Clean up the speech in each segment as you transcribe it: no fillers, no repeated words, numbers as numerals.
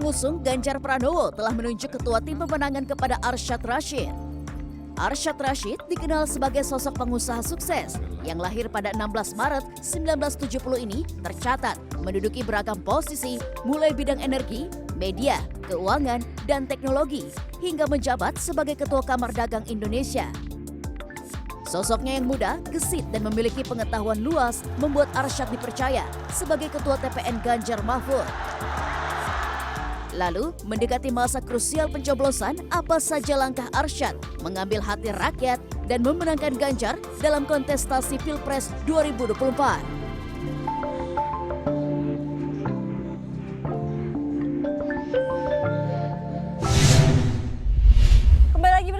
pengusung Ganjar Pranowo telah menunjuk ketua tim pemenangan kepada Arsyad Rashid. Arsyad Rashid dikenal sebagai sosok pengusaha sukses yang lahir pada 16 Maret 1970 ini tercatat menduduki beragam posisi mulai bidang energi, media, keuangan, dan teknologi hingga menjabat sebagai Ketua Kamar Dagang Indonesia. Sosoknya yang muda, gesit, dan memiliki pengetahuan luas membuat Arsyad dipercaya sebagai Ketua TPN Ganjar Mahfud. Lalu, mendekati masa krusial pencoblosan, apa saja langkah Arsyad mengambil hati rakyat dan memenangkan Ganjar dalam kontestasi Pilpres 2024?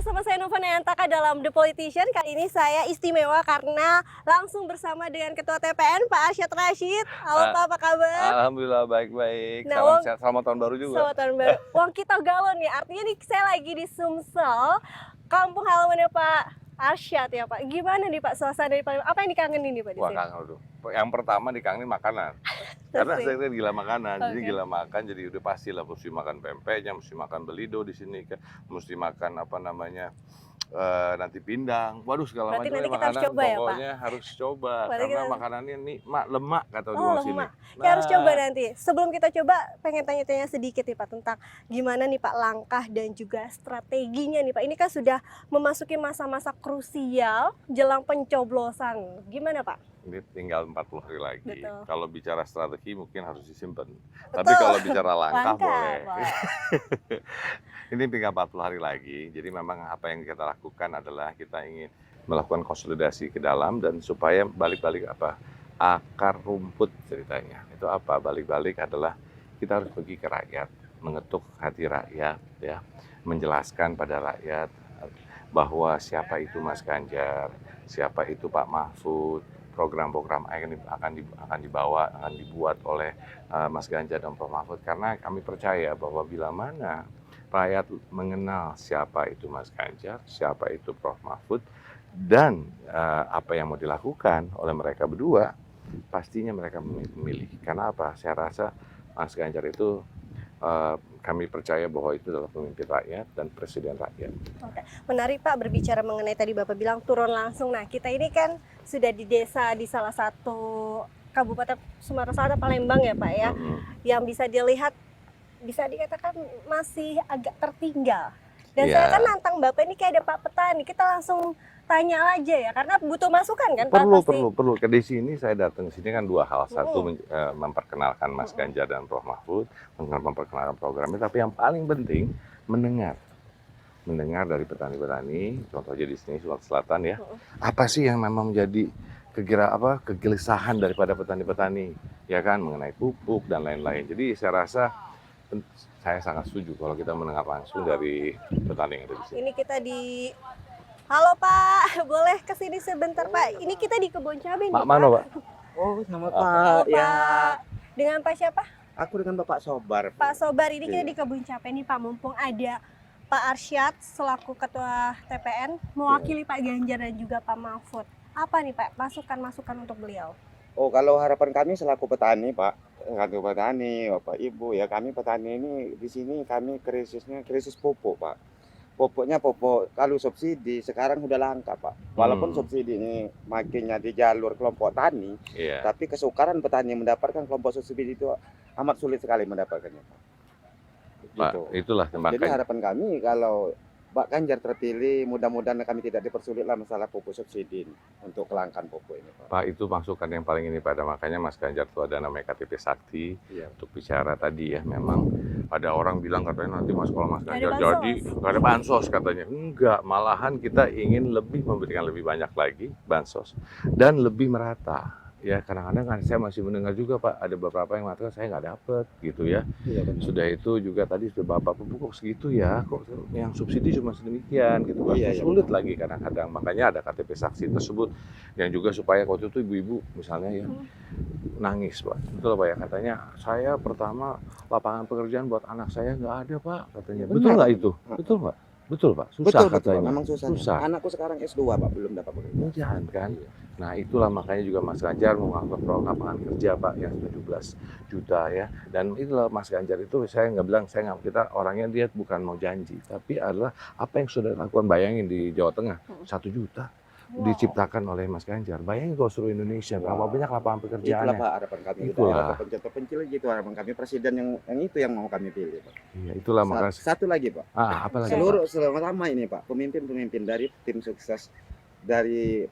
Bersama saya Nova Nayantaka dalam The Politician. Kali ini saya istimewa karena langsung bersama dengan Ketua TPN Pak Arsyad Rashid. Halo Pak, apa kabar? Alhamdulillah baik-baik. Nah, Salam sehat, selamat tahun baru juga. Selamat tahun baru. Wong kita galon nih, artinya nih saya lagi di Sumsel, kampung halamannya Pak Arsyad ya Pak. Gimana nih Pak suasana di Palembang? Apa yang dikangenin nih Pak di sini? Wah, kangen aduh. Yang pertama dikangenin makanan. Karena saya kan gila makanan, jadi gila makan, jadi udah pasti lah mesti makan pempeknya, mesti makan belido di sini, mesti makan apa namanya nanti pindang, waduh segala macam makanan coba pokoknya ya, Pak? harus coba Berarti karena makanannya nikmat, lemak kata di sini. Kita harus coba nanti. Sebelum kita coba, pengen tanya-tanya sedikit nih Pak tentang gimana nih Pak langkah dan juga strateginya nih Pak. Ini kan sudah memasuki masa-masa krusial jelang pencoblosan. Gimana Pak? Ini tinggal 40 hari lagi. Betul. Kalau bicara strategi mungkin harus disimpan. Tapi kalau bicara langkah boleh. Ini tinggal 40 hari lagi. Jadi memang apa yang kita lakukan adalah kita ingin melakukan konsolidasi ke dalam dan supaya balik-balik apa akar rumput ceritanya. Itu apa? Balik-balik adalah kita harus pergi ke rakyat, mengetuk hati rakyat ya, menjelaskan pada rakyat bahwa siapa itu Mas Ganjar, siapa itu Pak Mahfud, program-program akan dibuat oleh Mas Ganjar dan Prof Mahfud, karena kami percaya bahwa bila mana rakyat mengenal siapa itu Mas Ganjar, siapa itu Prof Mahfud, dan apa yang mau dilakukan oleh mereka berdua, pastinya mereka memilih. Karena apa? Saya rasa Mas Ganjar itu kami percaya bahwa itu adalah pemimpin rakyat dan presiden rakyat. Oke. Menarik Pak berbicara mengenai tadi Bapak bilang turun langsung. Nah kita ini kan sudah di desa di salah satu Kabupaten Sumatera Selatan Palembang ya Pak ya, yang bisa dilihat bisa dikatakan masih agak tertinggal. Dan saya kan nantang Bapak ini kayak ada Pak Petani, kita langsung tanya aja ya, karena butuh masukan kan Pak? Perlu. Di sini saya datang ke sini kan dua hal. Satu memperkenalkan Mas Ganjar dan Prof Mahfud, memperkenalkan programnya, tapi yang paling penting mendengar dari petani-petani, contohnya di sini Sumatera Selatan ya. Apa sih yang memang menjadi kegelisahan daripada petani-petani ya kan, mengenai pupuk dan lain-lain. Jadi saya rasa saya sangat setuju kalau kita mendengar langsung dari petani yang ada di sini. Ini kita di halo Pak, boleh kesini sebentar Pak? Ini kita di kebun cabai nih Pak. Mana Pak? Oh selamat Pak. Halo, Ya. Pak. Dengan Pak siapa? Aku dengan Bapak Sobar. Pak Sobar, ini kita di kebun cabai nih Pak. Mumpung ada Pak Arsyad selaku Ketua TPN mewakili Pak Ganjar dan juga Pak Mahfud. Apa nih Pak masukan-masukan untuk beliau? Oh kalau harapan kami selaku petani Pak, selaku petani Bapak Ibu ya, kami petani ini di sini kami krisis pupuk Pak. Pupuknya pupuk kalau subsidi sekarang udah langka Pak. Walaupun subsidi ini makinnya di jalur kelompok tani, tapi kesukaran petani mendapatkan kelompok subsidi itu amat sulit sekali mendapatkannya Pak. Pak, Gitu. itulah Jadi harapan kami kalau Pak Ganjar terpilih, mudah-mudahan kami tidak dipersulitlah masalah pupuk subsidi untuk kelangkaan pupuk ini Pak. Pak, itu masukan yang paling ini pada, makanya Mas Ganjar itu ada namanya KTP Sakti untuk bicara tadi ya. Memang ada orang bilang katanya nanti kalau Mas Ganjar jadi nggak ada bansos katanya. Enggak, malahan kita ingin memberikan lebih banyak lagi bansos dan lebih merata. Ya kadang-kadang kan saya masih mendengar juga Pak, ada beberapa yang mengatakan saya nggak dapet gitu ya. Sudah itu juga tadi sudah Bapak pupuk kok segitu ya, kok yang subsidi cuma sedemikian gitu Pak. Sulit lagi kadang-kadang, makanya ada KTP saksi tersebut yang juga supaya waktu itu ibu-ibu misalnya ya nangis Pak. Betul Pak ya, katanya saya pertama lapangan pekerjaan buat anak saya nggak ada Pak katanya. Betul nggak itu? Betul Pak? Betul Pak, susah katanya. Memang susah. Anakku sekarang S2 Pak, belum dapat pekerjaan. Jangan kan. Nah itulah makanya juga Mas Ganjar melakukan program lapangan kerja Pak yang 17 juta ya. Dan itulah Mas Ganjar itu saya nggak bilang, kita orangnya dia bukan mau janji. Tapi adalah apa yang sudah dilakukan, bayangin di Jawa Tengah 1 juta diciptakan oleh Mas Ganjar. Bayangin kalau seluruh Indonesia berapa banyak lapangan Itulah pekerjaannya. Pak harapan kami. Itulah. Daerah terpencil gitu harapan kami, presiden yang itu yang mau kami pilih Pak. Iya itulah makanya. Satu lagi Pak. Apa lagi? Seluruh selama ini Pak, pemimpin-pemimpin dari tim sukses dari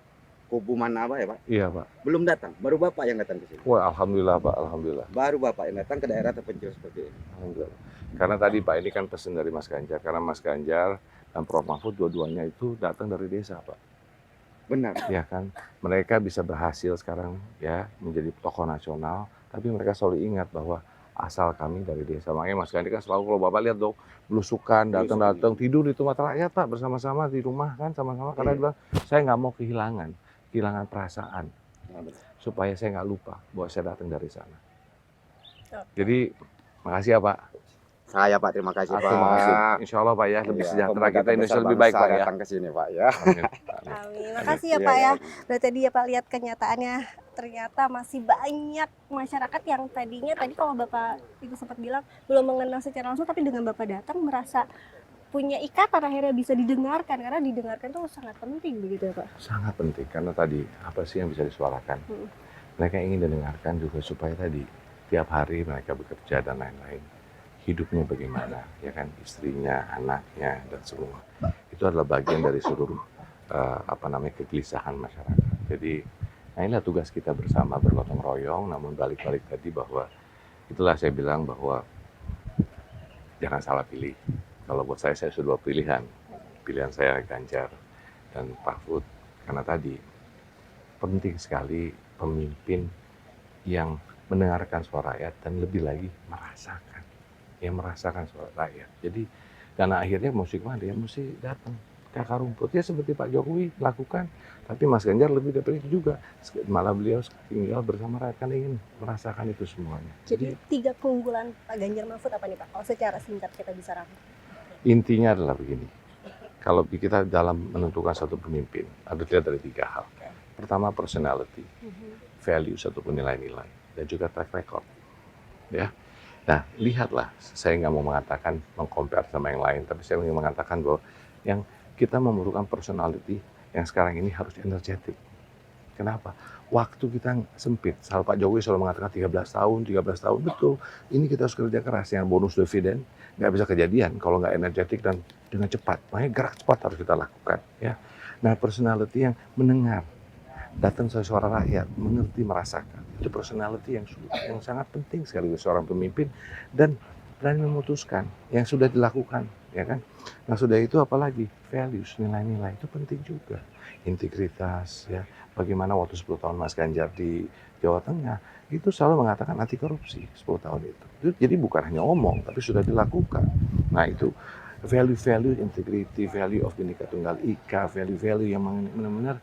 kubu mana Pak ya Pak, Iya Pak. belum datang, baru Bapak yang datang ke sini. Wah alhamdulillah Pak, alhamdulillah. Baru Bapak yang datang ke daerah terpencil seperti ini. Alhamdulillah. Karena tadi Pak ini kan pesan dari Mas Ganjar, karena Mas Ganjar dan Prof Mahfud dua-duanya itu datang dari desa Pak. Benar. Ya kan, mereka bisa berhasil sekarang ya menjadi tokoh nasional, tapi mereka selalu ingat bahwa asal kami dari desa. Makanya Mas Ganjar kan selalu, kalau Bapak lihat dong, belusukan, datang-datang, tidur di tempat rakyat Pak, bersama-sama di rumah kan, sama-sama. Karena dia bilang, saya nggak mau kehilangan perasaan, supaya saya nggak lupa bahwa saya datang dari sana. Jadi, makasih ya Pak. Saya Pak, terima kasih Pak. Terima kasih. Insya Allah Pak ya, lebih Iya, sejahtera pemuda kita, Indonesia terbesar lebih baik bangsa Pak ya. datang ke sini Pak ya. Amin. Amin. Makasih ya Pak ya. Berarti tadi ya Pak lihat kenyataannya, ternyata masih banyak masyarakat yang tadi kalau Bapak itu sempat bilang belum mengenal secara langsung, tapi dengan Bapak datang merasa punya ikatan, akhirnya bisa didengarkan, karena didengarkan itu sangat penting begitu ya Pak. Sangat penting, karena tadi apa sih yang bisa disuarakan? Mereka ingin didengarkan juga supaya tadi tiap hari mereka bekerja dan lain-lain, hidupnya bagaimana, ya kan, istrinya, anaknya dan semua itu adalah bagian dari seluruh kegelisahan masyarakat. Jadi, nah inilah tugas kita bersama bergotong royong, namun balik-balik tadi bahwa itulah saya bilang bahwa jangan salah pilih. Kalau buat saya sudah dua pilihan saya Ganjar dan Mahfud, karena tadi penting sekali pemimpin yang mendengarkan suara rakyat dan lebih lagi merasakan suara rakyat. Jadi karena akhirnya mesti kemana? Dia mesti datang ke akar rumput ya, seperti Pak Jokowi lakukan. Tapi Mas Ganjar lebih dari itu juga, malah beliau tinggal bersama rakyat, kan ingin merasakan itu semuanya. Jadi 3 keunggulan Pak Ganjar Mahfud apa nih Pak? Kalau secara singkat kita bisa rangkum. Intinya adalah begini, kalau kita dalam menentukan satu pemimpin, ada dilihat dari 3 hal. Pertama, personality, values ataupun nilai-nilai, dan juga track record. Ya, nah lihatlah, saya nggak mau mengcompare sama yang lain, tapi saya ingin mengatakan bahwa yang kita memerlukan personality yang sekarang ini harus energetik. Kenapa? Waktu kita sempit. Pak Jokowi selalu mengatakan 13 tahun, betul. Ini kita harus kerja keras, yang bonus dividen nggak bisa kejadian kalau nggak energetik dan dengan cepat. Makanya gerak cepat harus kita lakukan. Ya. Nah, personality yang mendengar, datang dari suara rakyat, mengerti, merasakan. Itu personality yang sangat penting sekali seorang pemimpin, dan berani memutuskan yang sudah dilakukan, ya kan? Nah, sudah itu apalagi values, nilai-nilai itu penting juga. Integritas, ya. Bagaimana waktu 10 tahun Mas Ganjar di Jawa Tengah itu selalu mengatakan anti korupsi 10 tahun itu. Jadi bukan hanya omong, tapi sudah dilakukan. Nah, itu value-value integrity, value of Bhinneka Tunggal Ika, value-value yang benar-benar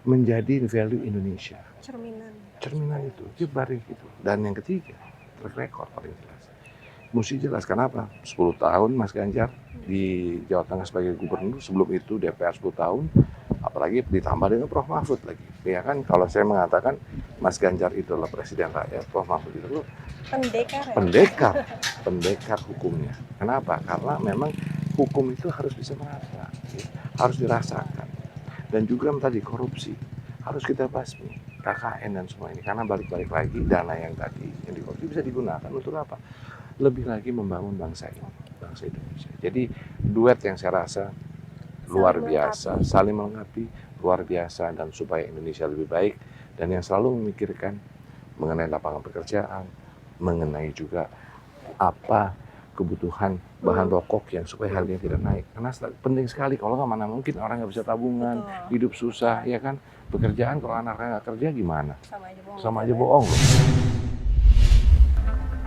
menjadi value Indonesia. Cerminan itu, baris itu. Dan yang ketiga, track record paling jelas. Mesti jelas, kenapa? 10 tahun Mas Ganjar di Jawa Tengah sebagai gubernur, sebelum itu DPR 10 tahun, apalagi ditambah dengan Prof Mahfud lagi. Ya kan, kalau saya mengatakan Mas Ganjar itu adalah presiden rakyat, Prof Mahfud itu adalah pendekar hukumnya. Kenapa? Karena memang hukum itu harus bisa merasa, ya, harus dirasakan. Dan juga tadi korupsi harus kita basmi, KKN dan semua ini, karena balik-balik lagi dana yang tadi yang dikorupsi bisa digunakan untuk apa? Lebih lagi membangun bangsa ini, bangsa Indonesia. Jadi duet yang saya rasa luar biasa, saling melengkapi, luar biasa, dan supaya Indonesia lebih baik, dan yang selalu memikirkan mengenai lapangan pekerjaan, mengenai juga apa kebutuhan bahan pokok yang supaya harganya tidak naik. Karena penting sekali, kalau nggak mana mungkin orang nggak bisa tabungan, hidup susah, ya kan? Pekerjaan kalau anaknya nggak kerja gimana? Sama aja bohong loh.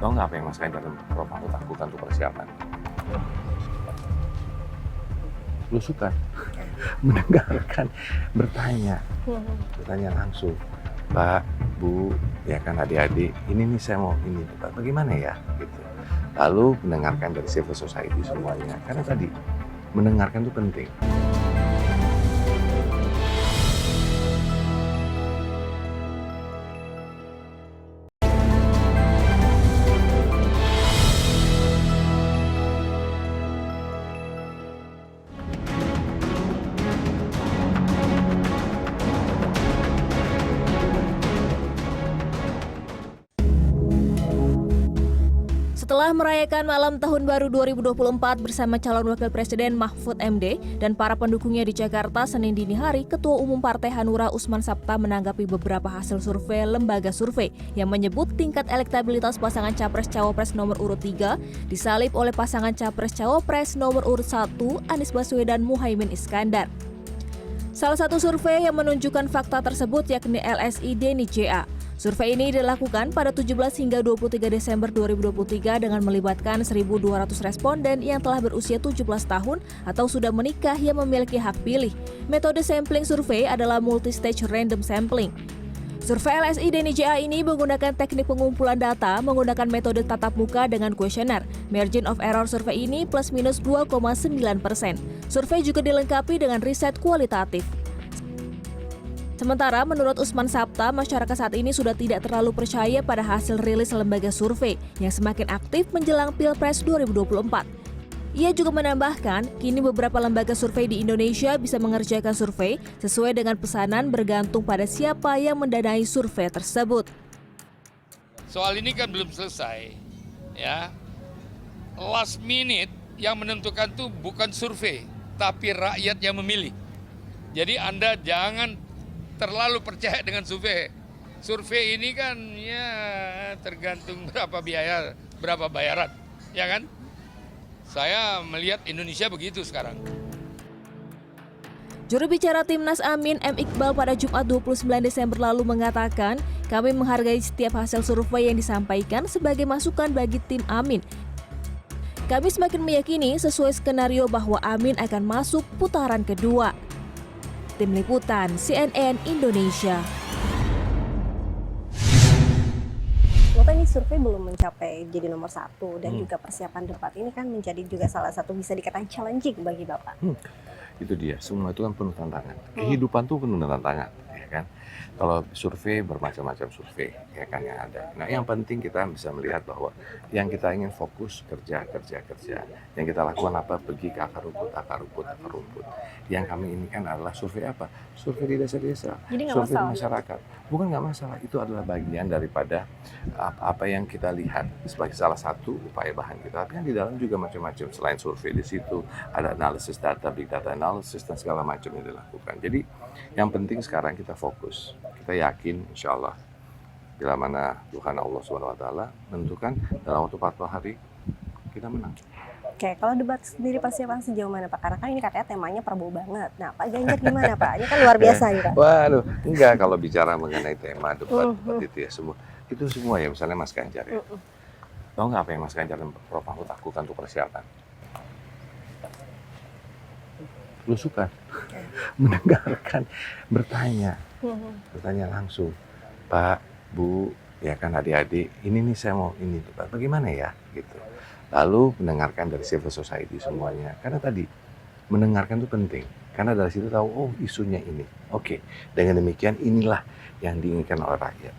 Tahu nggak apa yang Mas Ganjar dan Prof Mahfud lakukan untuk persiapan? Belusukan, mendengarkan, bertanya langsung, Pak, Bu, ya kan adik-adik, ini nih saya mau ini, Pak, bagaimana ya? Gitu. Lalu mendengarkan dari civil society semuanya, karena tadi mendengarkan itu penting. Setelah merayakan malam tahun baru 2024 bersama calon wakil presiden Mahfud MD dan para pendukungnya di Jakarta Senin dini hari, Ketua Umum Partai Hanura Usman Sabta menanggapi beberapa hasil survei lembaga survei yang menyebut tingkat elektabilitas pasangan Capres-Cawapres nomor urut 3 disalip oleh pasangan Capres-Cawapres nomor urut 1 Anies Baswedan Muhaimin Iskandar. Salah satu survei yang menunjukkan fakta tersebut yakni LSI Deni JA. Survei ini dilakukan pada 17 hingga 23 Desember 2023 dengan melibatkan 1.200 responden yang telah berusia 17 tahun atau sudah menikah yang memiliki hak pilih. Metode sampling survei adalah multi-stage random sampling. Survei LSI Deni JA ini menggunakan teknik pengumpulan data menggunakan metode tatap muka dengan kuesioner. Margin of error survei ini plus minus 2,9%. Survei juga dilengkapi dengan riset kualitatif. Sementara menurut Usman Sabta, masyarakat saat ini sudah tidak terlalu percaya pada hasil rilis lembaga survei yang semakin aktif menjelang Pilpres 2024. Ia juga menambahkan, kini beberapa lembaga survei di Indonesia bisa mengerjakan survei sesuai dengan pesanan bergantung pada siapa yang mendanai survei tersebut. Soal ini kan belum selesai, ya. Last minute yang menentukan itu bukan survei, tapi rakyat yang memilih. Jadi Anda jangan terlalu percaya dengan survei. Survei ini kan ya tergantung berapa biaya, berapa bayaran, ya kan? Saya melihat Indonesia begitu sekarang. Juru bicara Timnas Amin M. Iqbal pada Jumat 29 Desember lalu mengatakan, kami menghargai setiap hasil survei yang disampaikan sebagai masukan bagi tim Amin. Kami semakin meyakini sesuai skenario bahwa Amin akan masuk putaran kedua. Tim Liputan CNN Indonesia. Bapak, ini survei belum mencapai jadi nomor 1 dan juga persiapan debat ini kan menjadi juga salah satu bisa dikatakan challenging bagi Bapak. Itu dia, semua itu kan penuh tantangan. Kehidupan tuh penuh tantangan, ya kan? Kalau survei bermacam-macam survei, ya kan yang ada. Nah, yang penting kita bisa melihat bahwa yang kita ingin fokus kerja. Yang kita lakukan apa? Pergi ke akar rumput. Yang kami inginkan adalah survei apa? Survei di desa-desa, survei di masyarakat. Bukan nggak masalah, itu adalah bagian daripada apa yang kita lihat sebagai salah satu upaya bahan kita. Tapi kan di dalam juga macam-macam. Selain survei di situ, ada analisis data, big data analysis, dan segala macam yang dilakukan. Jadi yang penting sekarang kita fokus. Kita yakin insya Allah bila mana Tuhan Allah SWT menentukan dalam waktu 40 hari kita menang. Oke, kalau debat sendiri persiapan sejauh mana Pak? Karena kan ini katanya temanya Prabowo banget. Nah, Pak Ganjar gimana Pak? Ini kan luar biasa nih Pak. Waduh, enggak, kalau bicara mengenai tema debat itu ya semua ya, misalnya Mas Ganjar ya. Tahu nggak apa yang Mas Ganjar dan Prof Mahfud lakukan untuk persiapan? Belusukan, mendengarkan, bertanya langsung, Pak, Bu, ya kan adik-adik, ini nih saya mau ini, Pak, bagaimana ya, gitu. Lalu mendengarkan dari civil society semuanya, karena tadi mendengarkan itu penting, karena dari situ tahu, oh isunya ini, oke. Dengan demikian inilah yang diinginkan oleh rakyat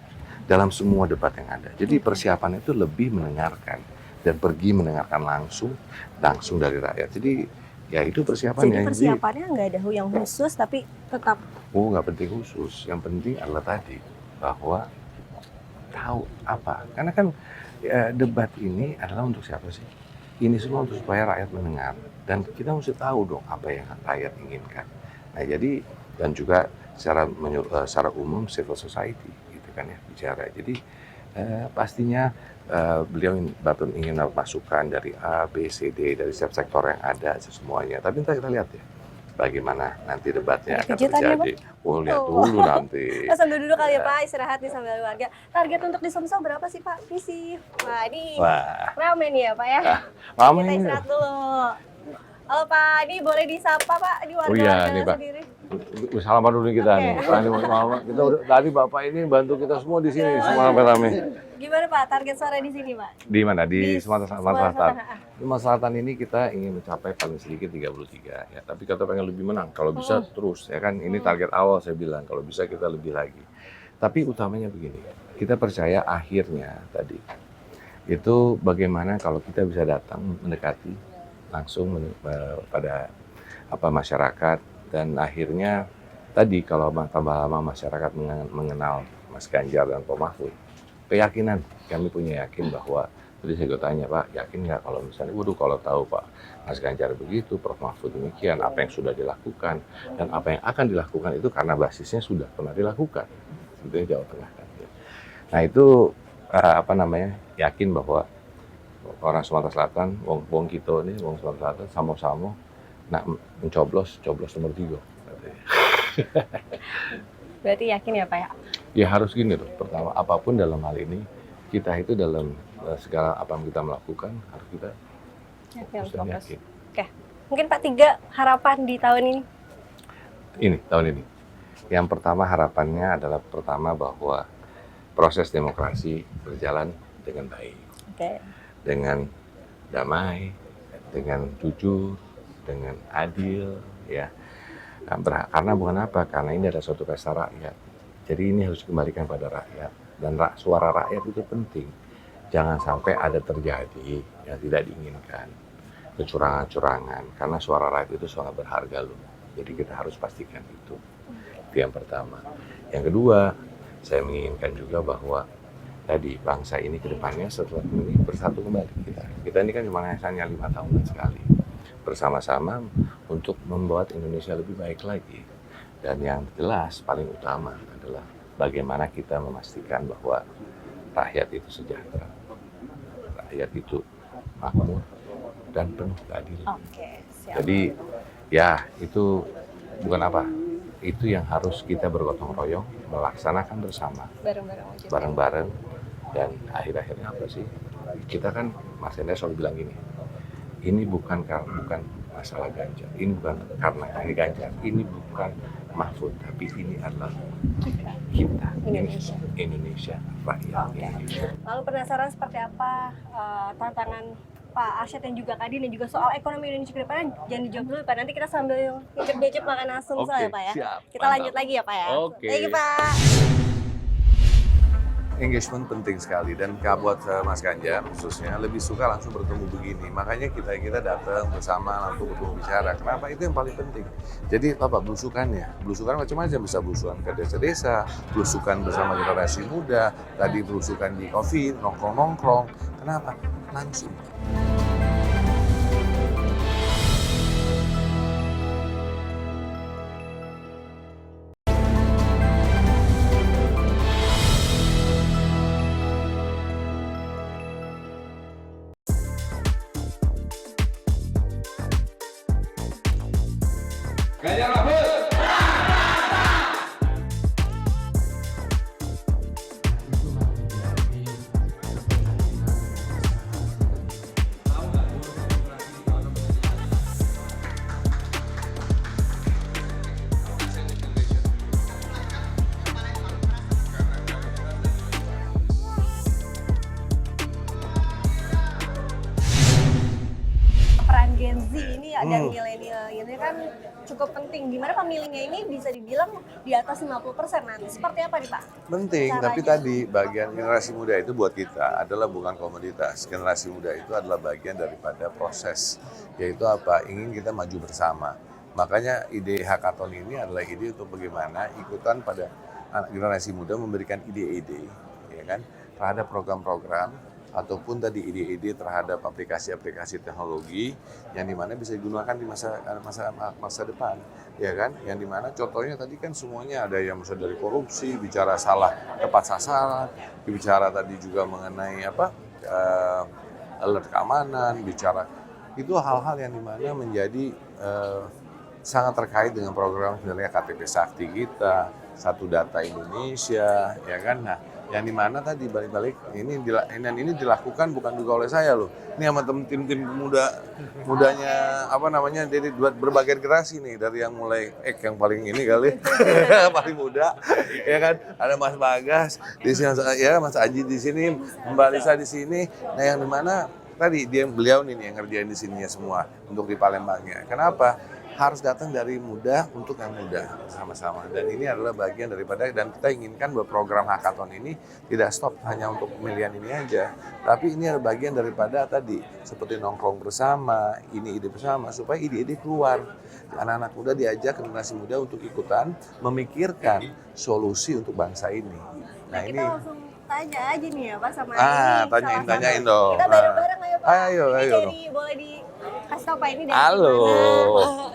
dalam semua debat yang ada. Jadi persiapan itu lebih mendengarkan dan pergi mendengarkan langsung dari rakyat. Jadi ya itu persiapannya. Jadi persiapannya nggak ada yang khusus tapi tetap. Oh, nggak penting khusus. Yang penting adalah tadi bahwa tahu apa. Karena kan debat ini adalah untuk siapa sih? Ini semua untuk supaya rakyat mendengar dan kita mesti tahu dong apa yang rakyat inginkan. Nah jadi dan juga secara umum civil society gitu kan ya bicara. Jadi pastinya beliau ingin masukan dari A, B, C, D dari setiap sektor yang ada semuanya. Tapi nanti kita lihat ya bagaimana nanti debatnya akan terjadi. Oh, lihat dulu nanti. Sambil duduk kali ya Pak, istirahat nih sambil warga. Target untuk di Sumsel berapa sih Pak? Visi. Wah ini ramai nih ya Pak ya. Ramai kita istirahat dulu. Halo Pak, ini boleh disapa Pak di warga sendiri. Salaman dulu kita nih. Kita udah tadi Bapak ini bantu kita semua di sini, semua rame-rame. Gimana Pak target suara di sini Pak? Di mana? Di Sumatera Selatan. Sumatera Selatan ini kita ingin mencapai paling sedikit 33 ya. Tapi kita pengen lebih menang. Kalau bisa terus ya kan. Ini target awal saya bilang. Kalau bisa kita lebih lagi. Tapi utamanya begini. Kita percaya akhirnya tadi itu bagaimana kalau kita bisa datang mendekati langsung pada masyarakat dan akhirnya tadi kalau tambah lama masyarakat mengenal Mas Ganjar dan Pak Mahfud, keyakinan kami punya yakin bahwa Jadi saya tanya, Pak, yakin nggak kalau misalnya, waduh kalau tahu Pak Mas Ganjar begitu, Prof Mahfud demikian, apa yang sudah dilakukan dan apa yang akan dilakukan itu karena basisnya sudah pernah dilakukan, sebetulnya Jawa Tengah kan. Nah itu yakin bahwa orang Sumatera Selatan, wong kita ini, wong Sumatera Selatan sama-sama nak coblos nomor 3. Berarti yakin ya Pak ya? Ya harus gini loh, pertama apapun dalam hal ini, kita itu dalam segala apa yang kita melakukan harus kita yakin. Oke, mungkin Pak 3 harapan di tahun ini? Tahun ini. Yang pertama harapannya adalah bahwa proses demokrasi berjalan dengan baik. Oke. Dengan damai, dengan jujur, dengan adil, ya. Karena bukan apa? Karena ini adalah suatu pesta rakyat. Jadi ini harus dikembalikan pada rakyat. Dan suara rakyat itu penting. Jangan sampai ada terjadi yang tidak diinginkan. Kecurangan-curangan. Karena suara rakyat itu sangat berharga loh. Jadi kita harus pastikan itu. Itu yang pertama. Yang kedua, saya menginginkan juga bahwa tadi bangsa ini ke depannya setelah ini bersatu kembali kita. Kita ini kan cuma hanya 5 tahunan sekali. Bersama-sama untuk membuat Indonesia lebih baik lagi. Dan yang jelas paling utama adalah bagaimana kita memastikan bahwa rakyat itu sejahtera. Rakyat itu makmur dan penuh keadilan. Oke, siap. Jadi ya itu bukan apa. Itu yang harus kita bergotong royong melaksanakan bersama. Bareng-bareng. Dan akhir-akhirnya apa sih? Kita kan Mas Hendra selalu bilang gini. Ini bukan masalah Ganjar. Ini bukan karena ini Ganjar. Ini bukan Mahfud, tapi ini adalah kita, Indonesia, rakyat Indonesia. Lalu penasaran seperti apa tantangan Pak Arsyad dan juga Kadin dan juga soal ekonomi Indonesia ke depan? Jangan dijawab dulu Pak, nanti kita sambil ngicip-ngicip makan asumsa ya Pak ya. Siap, Kita lanjut lagi ya Pak ya. Oke. Thank you Pak. Engagement penting sekali dan buat Mas Ganjar khususnya lebih suka langsung bertemu begini. Makanya kita datang bersama langsung bertemu bicara. Kenapa? Itu yang paling penting. Jadi Bapak belusukannya macam-macam, bisa belusukan ke desa-desa, belusukan bersama generasi muda, tadi belusukan di COVID, nongkrong-nongkrong. Kenapa? Langsung. Ganjar Mahfud. Peran Gen Z ini dan milenial ini kan cukup penting. Dimana pemilihnya ini bisa dibilang di atas 50%. Nah, seperti apa nih Pak? Penting, Caranya. tapi tadi bagian generasi muda itu buat kita adalah bukan komoditas. Generasi muda itu adalah bagian daripada proses, yaitu apa? Ingin kita maju bersama. Makanya ide hackathon ini adalah ide untuk bagaimana ikutan pada generasi muda memberikan ide-ide, ya kan, terhadap program-program ataupun tadi ide-ide terhadap aplikasi-aplikasi teknologi yang dimana bisa digunakan di masa depan, ya kan? Yang dimana contohnya tadi kan semuanya ada yang bisa dari korupsi, bicara salah tepat sasaran, bicara tadi juga mengenai alert keamanan, bicara itu hal-hal yang dimana menjadi sangat terkait dengan program sebenarnya KTP Sakti kita, Satu Data Indonesia, ya kan? Nah, yang dimana tadi balik-balik ini dilakukan bukan juga oleh saya loh. Ini sama tim-tim mudanya dari berbagai generasi nih, dari yang mulai yang paling ini kali paling muda, ya kan? Ada Mas Bagas di sini, ya Mas Aji di sini, Mbak Lisa di sini. Nah, yang dimana tadi beliau nih yang ngerjain di sininya semua untuk di Palembangnya. Kenapa? Harus datang dari muda untuk yang muda bersama-sama. Dan ini adalah bagian daripada, dan kita inginkan bahwa program hackathon ini tidak stop hanya untuk pemilihan ini aja. Tapi ini adalah bagian daripada tadi, seperti nongkrong bersama, ini ide bersama, supaya ide-ide keluar. Anak-anak muda diajak, generasi muda untuk ikutan memikirkan solusi untuk bangsa ini. Nah, kita langsung tanya aja nih ya Pak sama Tanyain salah satu. dong. Kita bareng-bareng ayo Pak. Ayo Ini dong. dari boleh dikasih tau Pak ini dari Halo.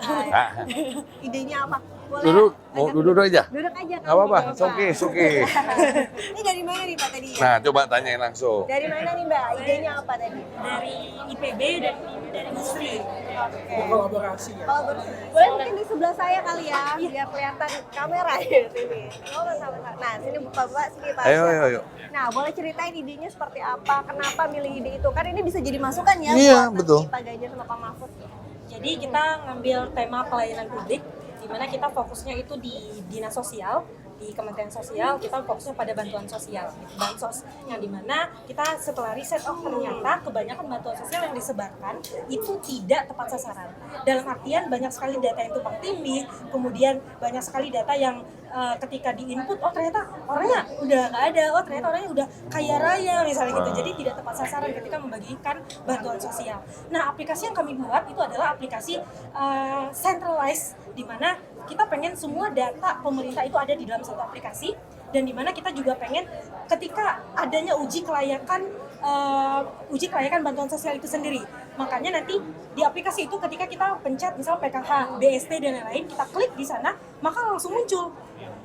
mana? Idenya apa? Boleh Duduk, agak mau duduk aja. Duduk aja. Gak apa-apa, Pak. oke. Ini dari mana nih Pak tadi? Nah, coba tanyain langsung. Dari mana nih Mbak? Idenya apa tadi? Dari IPB dan dari industri. Kolaborasi ya. Boleh mungkin di sebelah saya kali ya, biar kelihatan kamera ya sini. Oh, sama-sama. Nah, sini Bapak, sini Pak. Ayo. Nah, boleh ceritain idenya seperti apa? Kenapa milih ide itu? Kan ini bisa jadi masukan ya Iya, buat betul. nanti Pak Ganjar sama Pak Mahfud. Jadi kita ngambil tema pelayanan publik, di mana kita fokusnya itu di dinas sosial, di Kementerian Sosial kita fokusnya pada bantuan sosial, bansos, yang dimana kita setelah riset ternyata kebanyakan bantuan sosial yang disebarkan itu tidak tepat sasaran. Dalam artian banyak sekali data yang tumpang tindih, kemudian banyak sekali data yang ketika di-input, oh ternyata orangnya udah nggak ada, oh ternyata orangnya udah kaya raya misalnya gitu, jadi tidak tepat sasaran ketika membagikan bantuan sosial. Nah, aplikasi yang kami buat itu adalah aplikasi centralized, di mana kita pengen semua data pemerintah itu ada di dalam satu aplikasi, dan di mana kita juga pengen ketika adanya uji kelayakan bantuan sosial itu sendiri. Makanya nanti di aplikasi itu ketika kita pencet misal PKH, BST dan lain-lain, kita klik di sana, maka langsung muncul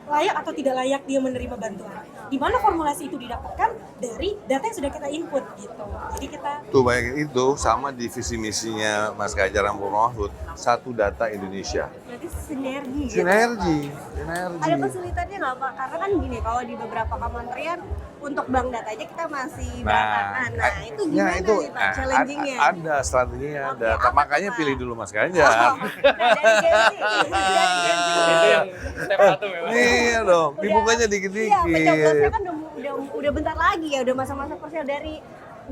layak atau tidak layak dia menerima bantuan. Di mana formulasi itu didapatkan dari data yang sudah kita input gitu. Jadi kita Tuh bayangin itu sama di visi misinya Mas Ganjar dan Pak Mahfud, satu data Indonesia. Berarti sinergi. Sinergi. Ada kesulitannya nggak Pak? Karena kan gini, kalau di beberapa kementerian untuk bank data aja kita masih berantakan. Nah, itu gimana nih Pak challenging-nya? Ada strateginya, Oke, ada. apa Makanya tuh, Pak? pilih dulu Mas Ganjar. Nah, dari Gensi. Itu yang step 1 memang. Iya dong, Udah- dibukanya Iya, dikit-dikit. pencoblosannya kan udah bentar lagi ya, udah masa-masa krusial dari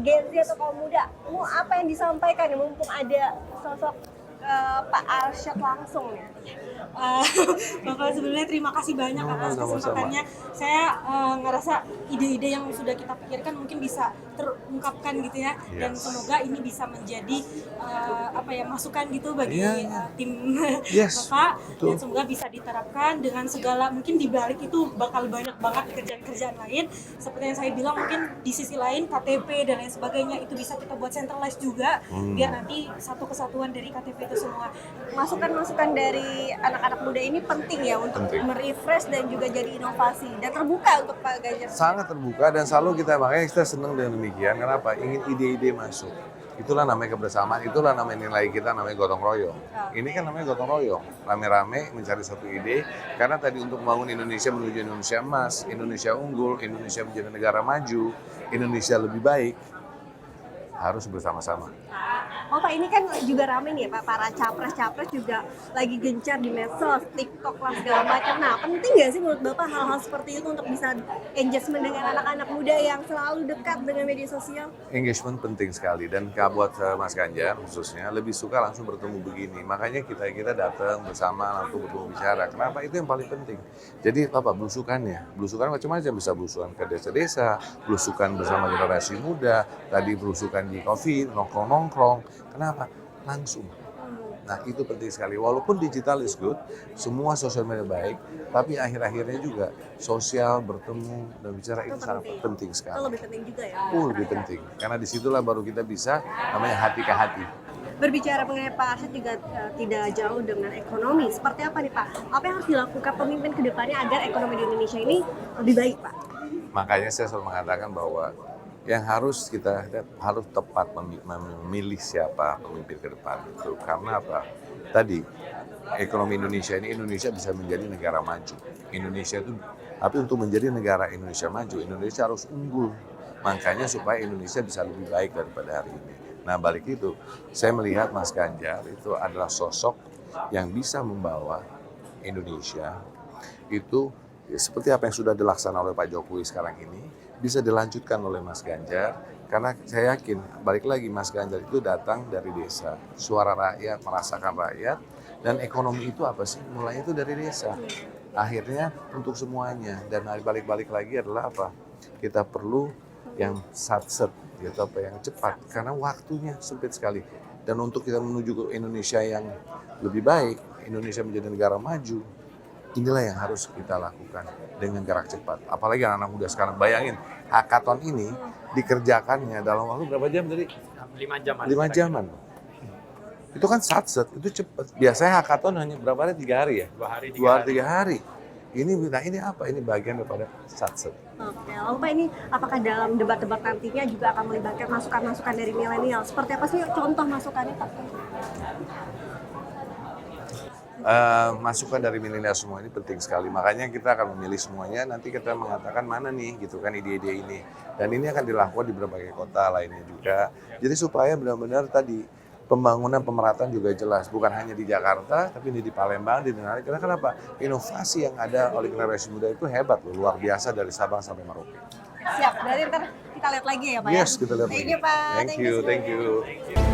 Gen Z atau kaum muda. Mau apa yang disampaikan ya, mumpung ada sosok Pak Arsyad langsung ya. Bapak sebenarnya terima kasih banyak atas Sama-sama. kesempatannya. Saya ngerasa ide-ide yang sudah kita pikirkan mungkin bisa terungkapkan gitu ya, dan Yes. semoga ini bisa menjadi masukan gitu bagi Iya. tim Yes, Bapak, betul. dan semoga bisa diterapkan dengan segala, mungkin di balik itu bakal banyak banget kerjaan-kerjaan lain seperti yang saya bilang, mungkin di sisi lain KTP dan lain sebagainya itu bisa kita buat centralized juga, biar nanti satu kesatuan dari KTP itu semua. Masukan-masukan dari anak-anak muda ini penting ya untuk Penting. merefresh dan juga jadi inovasi dan terbuka untuk Pak Ganjar. Sangat terbuka dan selalu makanya kita senang dengan demikian. Kenapa? Ingin ide-ide masuk. Itulah namanya kebersamaan, itulah namanya nilai kita, namanya gotong royong. Ini kan namanya gotong royong, rame-rame mencari satu ide, karena tadi untuk membangun Indonesia menuju Indonesia emas, Indonesia unggul, Indonesia menjadi negara maju, Indonesia lebih baik, harus bersama-sama. Oh Pak, ini kan juga rame nih ya Pak, para capres-capres juga lagi gencar di medsos, TikTok lah segala macam. Nah, penting nggak sih menurut Bapak hal-hal seperti itu untuk bisa engagement dengan anak-anak muda yang selalu dekat dengan media sosial? Engagement penting sekali, dan buat Mas Ganjar khususnya lebih suka langsung bertemu begini. Makanya kita datang bersama langsung bertemu bicara. Kenapa? Itu yang paling penting. Jadi apa belusukannya? Belusukan macam-macam, bisa belusukan ke desa-desa, belusukan bersama generasi muda, tadi belusukan di coffee, nongkrong-nongkrong. Kenapa? Langsung. Nah, itu penting sekali. Walaupun digital is good, semua sosial media baik, tapi akhir-akhirnya juga sosial, bertemu dan bicara itu sangat penting sekali. Itu lebih penting juga ya. Lebih penting, karena disitulah baru kita bisa namanya hati ke hati. Berbicara mengenai Pak Arsyad juga tidak jauh dengan ekonomi. Seperti apa nih Pak? Apa yang harus dilakukan pemimpin ke depannya agar ekonomi di Indonesia ini lebih baik Pak? Makanya saya selalu mengatakan bahwa yang harus kita harus tepat memilih siapa pemimpin ke depan itu. Karena apa? Tadi ekonomi Indonesia bisa menjadi negara maju. Tapi untuk menjadi negara Indonesia maju, Indonesia harus unggul. Makanya supaya Indonesia bisa lebih baik daripada hari ini. Nah, balik itu, saya melihat Mas Ganjar itu adalah sosok yang bisa membawa Indonesia itu seperti apa yang sudah dilaksanakan oleh Pak Jokowi sekarang ini, bisa dilanjutkan oleh Mas Ganjar, karena saya yakin, balik lagi Mas Ganjar itu datang dari desa, suara rakyat, merasakan rakyat, dan ekonomi itu apa sih? Mulai itu dari desa. Akhirnya untuk semuanya, dan balik-balik lagi adalah apa? Kita perlu yang satset, gitu, apa yang cepat, karena waktunya sempit sekali. Dan untuk kita menuju ke Indonesia yang lebih baik, Indonesia menjadi negara maju, Inilah yang harus kita lakukan dengan gerak cepat. Apalagi anak-anak muda sekarang. Bayangin, hackathon ini dikerjakannya dalam waktu berapa jam tadi? 5 jam. 5 jaman. Itu kan satset, itu cepat. Biasanya hackathon hanya berapa hari? 3 hari ya? 2 hari, 2 hari, 3 hari. Ini apa? Ini bagian daripada satset. Oke, lalu Pak ini apakah dalam debat-debat nantinya juga akan melibatkan masukan-masukan dari milenial? Seperti apa sih contoh masukannya Pak? Masukan dari milenial semua ini penting sekali. Makanya kita akan memilih semuanya. Nanti kita mengatakan mana nih, gitu kan ide-ide ini. Dan ini akan dilakukan di berbagai kota lainnya juga. Jadi supaya benar-benar tadi pembangunan pemerataan juga jelas, bukan hanya di Jakarta, tapi ini di Palembang, di Denali. Karena kenapa? Inovasi yang ada oleh generasi muda itu hebat loh, luar biasa dari Sabang sampai Merauke. Siap, dari ntar kita lihat lagi ya Pak Yes, kita lihat Thank lagi. you Pak. Thank you.